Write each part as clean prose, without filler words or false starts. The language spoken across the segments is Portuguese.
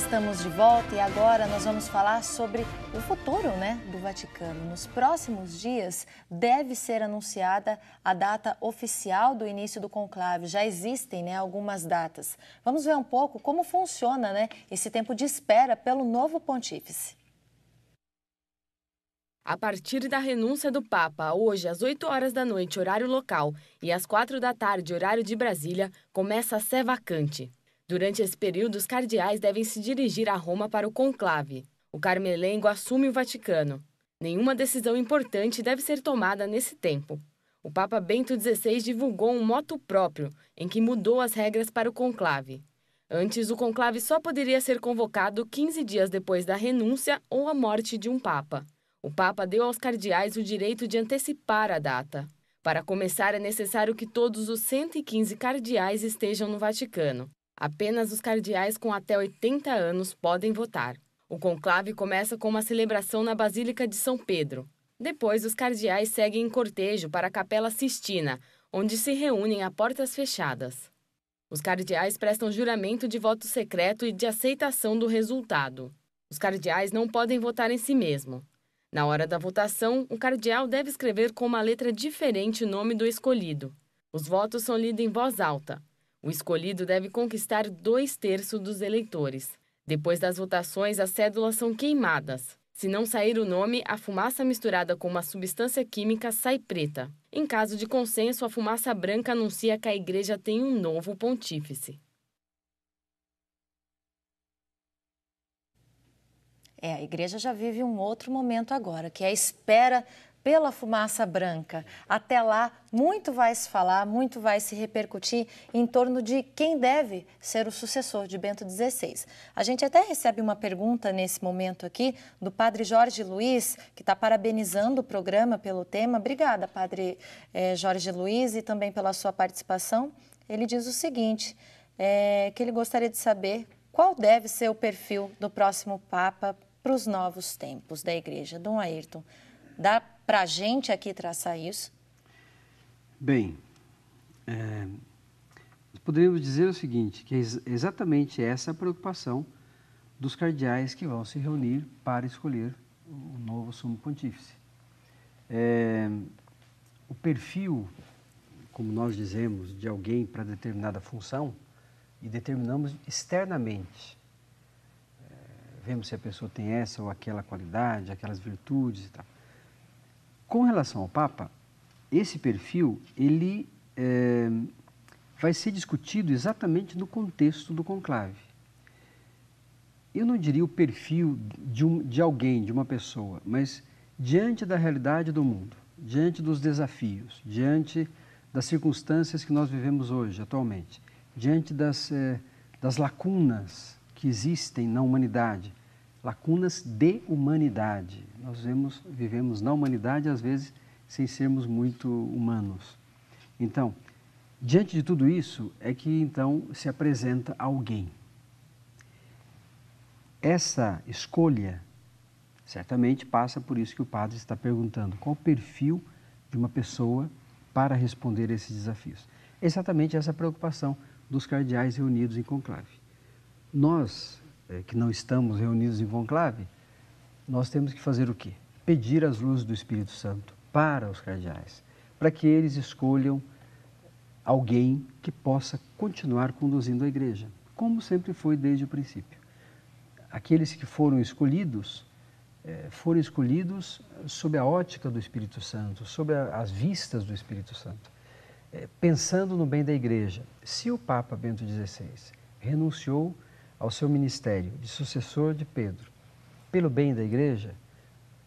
estamos de volta e agora nós vamos falar sobre o futuro, do Vaticano. Nos próximos dias deve ser anunciada a data oficial do início do conclave. Já existem, algumas datas. Vamos ver um pouco como funciona, esse tempo de espera pelo novo pontífice. A partir da renúncia do Papa, hoje às 8 horas da noite, horário local, e às 4 da tarde, horário de Brasília, começa a sé vacante. Durante esse período, os cardeais devem se dirigir a Roma para o conclave. O Carmelengo assume o Vaticano. Nenhuma decisão importante deve ser tomada nesse tempo. O Papa Bento XVI divulgou um motu próprio, em que mudou as regras para o conclave. Antes, o conclave só poderia ser convocado 15 dias depois da renúncia ou a morte de um Papa. O Papa deu aos cardeais o direito de antecipar a data. Para começar, é necessário que todos os 115 cardeais estejam no Vaticano. Apenas os cardeais com até 80 anos podem votar. O conclave começa com uma celebração na Basílica de São Pedro. Depois, os cardeais seguem em cortejo para a Capela Sistina, onde se reúnem a portas fechadas. Os cardeais prestam juramento de voto secreto e de aceitação do resultado. Os cardeais não podem votar em si mesmo. Na hora da votação, o cardeal deve escrever com uma letra diferente o nome do escolhido. Os votos são lidos em voz alta. O escolhido deve conquistar 2/3 dos eleitores. Depois das votações, as cédulas são queimadas. Se não sair o nome, a fumaça misturada com uma substância química sai preta. Em caso de consenso, a fumaça branca anuncia que a Igreja tem um novo pontífice. A Igreja já vive um outro momento agora, que é a espera pela fumaça branca. Até lá, muito vai se falar, muito vai se repercutir em torno de quem deve ser o sucessor de Bento XVI. A gente até recebe uma pergunta nesse momento aqui do padre Jorge Luiz, que está parabenizando o programa pelo tema. Obrigada, padre Jorge Luiz, e também pela sua participação. Ele diz o seguinte, que ele gostaria de saber qual deve ser o perfil do próximo Papa para os novos tempos da Igreja. Dom Ayrton, dá para a gente aqui traçar isso? Bem, poderíamos dizer o seguinte, que é exatamente essa a preocupação dos cardeais que vão se reunir para escolher o novo sumo pontífice. O perfil, como nós dizemos, de alguém para determinada função, e determinamos externamente. Vemos se a pessoa tem essa ou aquela qualidade, aquelas virtudes e tal. Com relação ao Papa, esse perfil, ele vai ser discutido exatamente no contexto do conclave. Eu não diria o perfil de alguém, de uma pessoa, mas diante da realidade do mundo, diante dos desafios, diante das circunstâncias que nós vivemos hoje, atualmente, diante das lacunas que existem na humanidade, lacunas de humanidade. Nós vivemos na humanidade, às vezes, sem sermos muito humanos. Então, diante de tudo isso, é que então se apresenta alguém. Essa escolha, certamente, passa por isso que o padre está perguntando. Qual o perfil de uma pessoa para responder a esses desafios? É exatamente essa preocupação dos cardeais reunidos em conclave. Nós, que não estamos reunidos em conclave, nós temos que fazer o quê? Pedir as luzes do Espírito Santo para os cardeais, para que eles escolham alguém que possa continuar conduzindo a Igreja, como sempre foi desde o princípio. Aqueles que foram escolhidos sob a ótica do Espírito Santo, sob as vistas do Espírito Santo, pensando no bem da Igreja. Se o Papa Bento XVI renunciou ao seu ministério de sucessor de Pedro pelo bem da Igreja,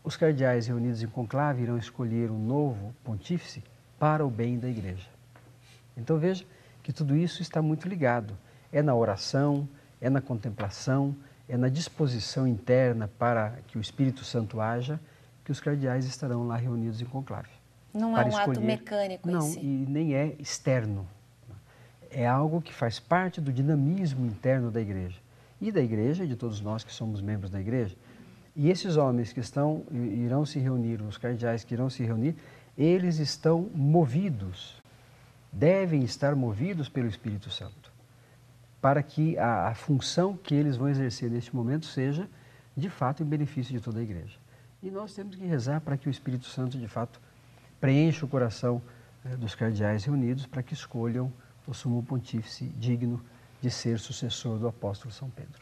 os cardeais reunidos em conclave irão escolher um novo pontífice para o bem da Igreja. Então veja que tudo isso está muito ligado. É na oração, é na contemplação, é na disposição interna para que o Espírito Santo haja, que os cardeais estarão lá reunidos em conclave. Não é um ato mecânico em si. Não, e nem é externo. É algo que faz parte do dinamismo interno da Igreja. E da Igreja, e de todos nós que somos membros da Igreja. E esses homens que irão se reunir, os cardeais que irão se reunir, eles estão movidos, devem estar movidos pelo Espírito Santo, para que a função que eles vão exercer neste momento seja, de fato, em benefício de toda a igreja. E nós temos que rezar para que o Espírito Santo, de fato, preencha o coração dos cardeais reunidos para que escolham o sumo pontífice digno de ser sucessor do apóstolo São Pedro.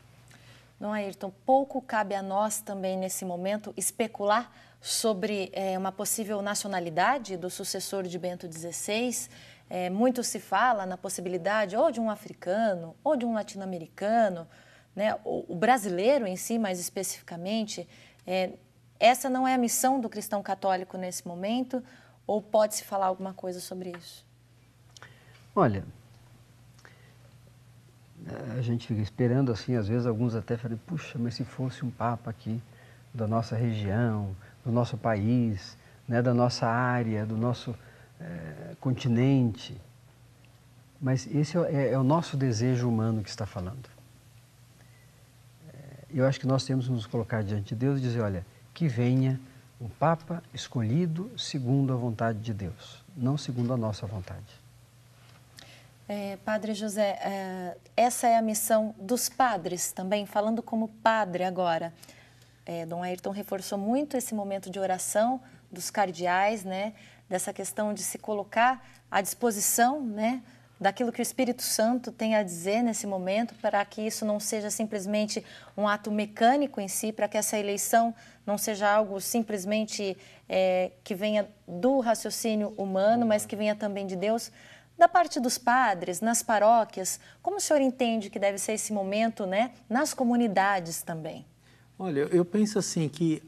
Dom Ayrton, pouco cabe a nós também nesse momento especular sobre uma possível nacionalidade do sucessor de Bento XVI. Muito se fala na possibilidade ou de um africano ou de um latino-americano, né? O brasileiro em si, mais especificamente. Essa não é a missão do cristão católico nesse momento, ou pode-se falar alguma coisa sobre isso? Olha, a gente fica esperando assim, às vezes alguns até falam, puxa, mas se fosse um papa aqui da nossa região, do nosso país, né, da nossa área, do nosso continente. Mas esse é o nosso desejo humano que está falando. Eu acho que nós temos que nos colocar diante de Deus e dizer, olha, que venha um Papa escolhido segundo a vontade de Deus, não segundo a nossa vontade. Padre José, essa é a missão dos padres também, falando como padre agora. Dom Ayrton reforçou muito esse momento de oração dos cardeais, né? Dessa questão de se colocar à disposição, né? Daquilo que o Espírito Santo tem a dizer nesse momento, para que isso não seja simplesmente um ato mecânico em si, para que essa eleição não seja algo simplesmente que venha do raciocínio humano, mas que venha também de Deus. Da parte dos padres, nas paróquias, como o senhor entende que deve ser esse momento, né, nas comunidades também? Olha, eu penso assim que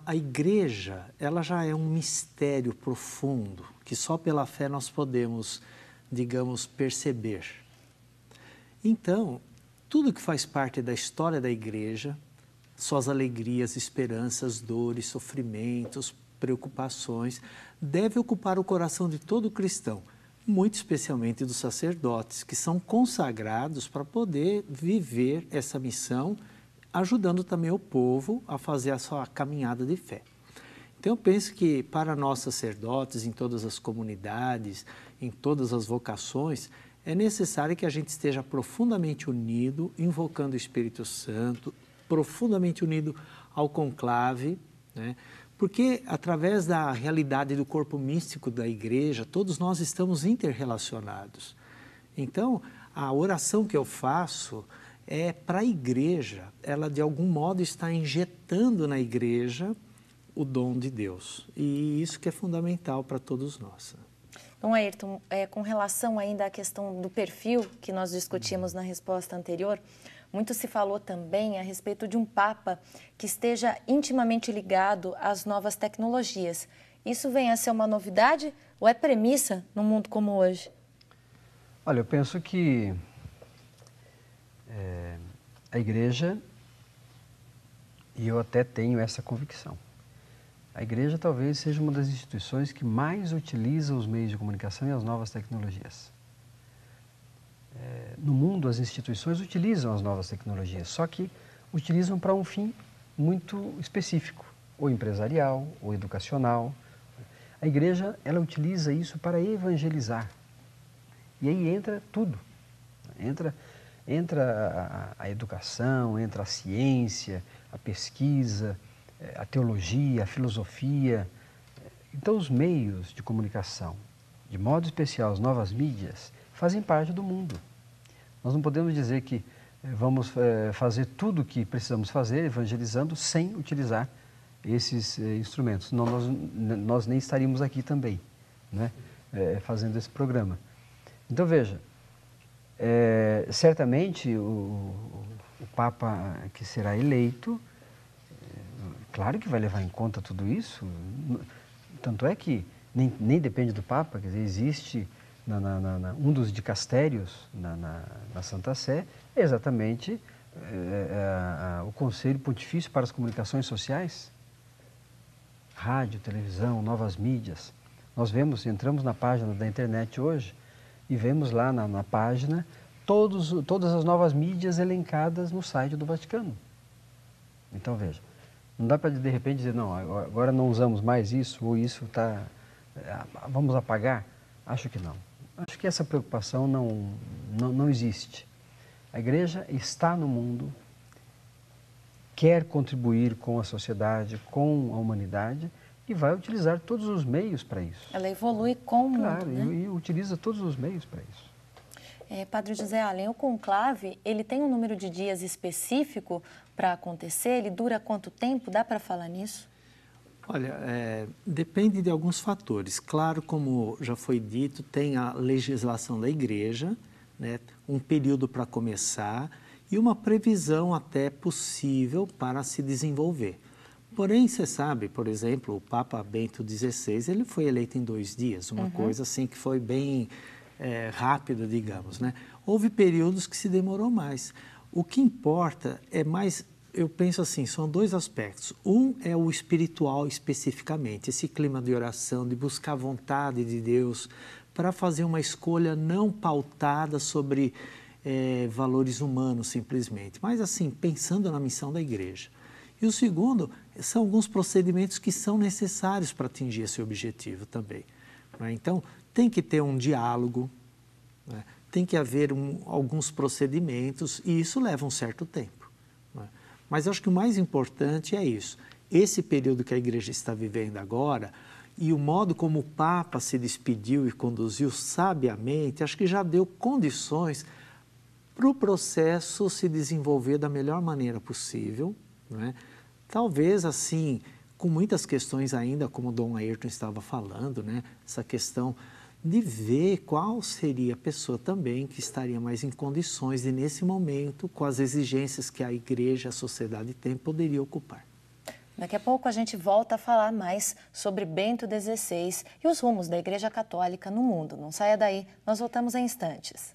a igreja, ela já é um mistério profundo, que só pela fé nós podemos, digamos, perceber. Então, tudo que faz parte da história da igreja, suas alegrias, esperanças, dores, sofrimentos, preocupações, deve ocupar o coração de todo cristão, muito especialmente dos sacerdotes, que são consagrados para poder viver essa missão, ajudando também o povo a fazer a sua caminhada de fé. Então eu penso que para nós sacerdotes, em todas as comunidades, em todas as vocações, é necessário que a gente esteja profundamente unido, invocando o Espírito Santo, profundamente unido ao conclave, né? Porque através da realidade do corpo místico da igreja, todos nós estamos interrelacionados. Então, a oração que eu faço é para a igreja, ela de algum modo está injetando na igreja o dom de Deus. E isso que é fundamental para todos nós. Dom Ayrton, com relação ainda à questão do perfil que nós discutimos na resposta anterior, muito se falou também a respeito de um Papa que esteja intimamente ligado às novas tecnologias. Isso vem a ser uma novidade ou é premissa num mundo como hoje? Olha, eu penso que a igreja, e eu até tenho essa convicção, a igreja talvez seja uma das instituições que mais utiliza os meios de comunicação e as novas tecnologias. No mundo, as instituições utilizam as novas tecnologias, só que utilizam para um fim muito específico, ou empresarial, ou educacional. A igreja, ela utiliza isso para evangelizar. E aí entra tudo. Entra a educação, entra a ciência, a pesquisa, a teologia, a filosofia. Então, os meios de comunicação, de modo especial as novas mídias, fazem parte do mundo. Nós não podemos dizer que vamos fazer tudo o que precisamos fazer, evangelizando, sem utilizar esses instrumentos. Senão nós nem estaríamos aqui também, né, fazendo esse programa. Então, veja, certamente o Papa que será eleito, claro que vai levar em conta tudo isso, tanto é que nem depende do Papa, quer dizer, existe um dos dicastérios na Santa Sé, é exatamente o Conselho Pontifício para as Comunicações Sociais, rádio, televisão, novas mídias. Nós entramos na página da internet hoje e vemos lá na página todas as novas mídias elencadas no site do Vaticano. Então, veja, não dá para de repente dizer, não, agora não usamos mais isso, ou isso está... vamos apagar? Acho que não. Acho que essa preocupação não existe. A igreja está no mundo, quer contribuir com a sociedade, com a humanidade e vai utilizar todos os meios para isso. Ela evolui com o mundo, claro, né? E utiliza todos os meios para isso. Padre José Allen, o conclave, ele tem um número de dias específico para acontecer? Ele dura quanto tempo? Dá para falar nisso? Olha, depende de alguns fatores. Claro, como já foi dito, tem a legislação da igreja, né, um período para começar e uma previsão até possível para se desenvolver. Porém, você sabe, por exemplo, o Papa Bento XVI, ele foi eleito em 2 dias, uma coisa assim que foi bem rápida, digamos, né? Houve períodos que se demorou mais. O que importa é mais, eu penso assim, são 2 aspectos. Um é o espiritual especificamente, esse clima de oração, de buscar a vontade de Deus, para fazer uma escolha não pautada sobre valores humanos simplesmente, mas assim, pensando na missão da igreja. E o segundo, são alguns procedimentos que são necessários para atingir esse objetivo também. Né? Então, tem que ter um diálogo, né? Tem que haver alguns procedimentos e isso leva um certo tempo. Né? Mas eu acho que o mais importante é isso. Esse período que a igreja está vivendo agora e o modo como o Papa se despediu e conduziu sabiamente, acho que já deu condições para o processo se desenvolver da melhor maneira possível, né? Talvez assim, com muitas questões ainda, como o Dom Ayrton estava falando, né? Essa questão de ver qual seria a pessoa também que estaria mais em condições de, nesse momento, com as exigências que a igreja, a sociedade tem, poderia ocupar. Daqui a pouco a gente volta a falar mais sobre Bento XVI e os rumos da Igreja Católica no mundo. Não saia daí, nós voltamos em instantes.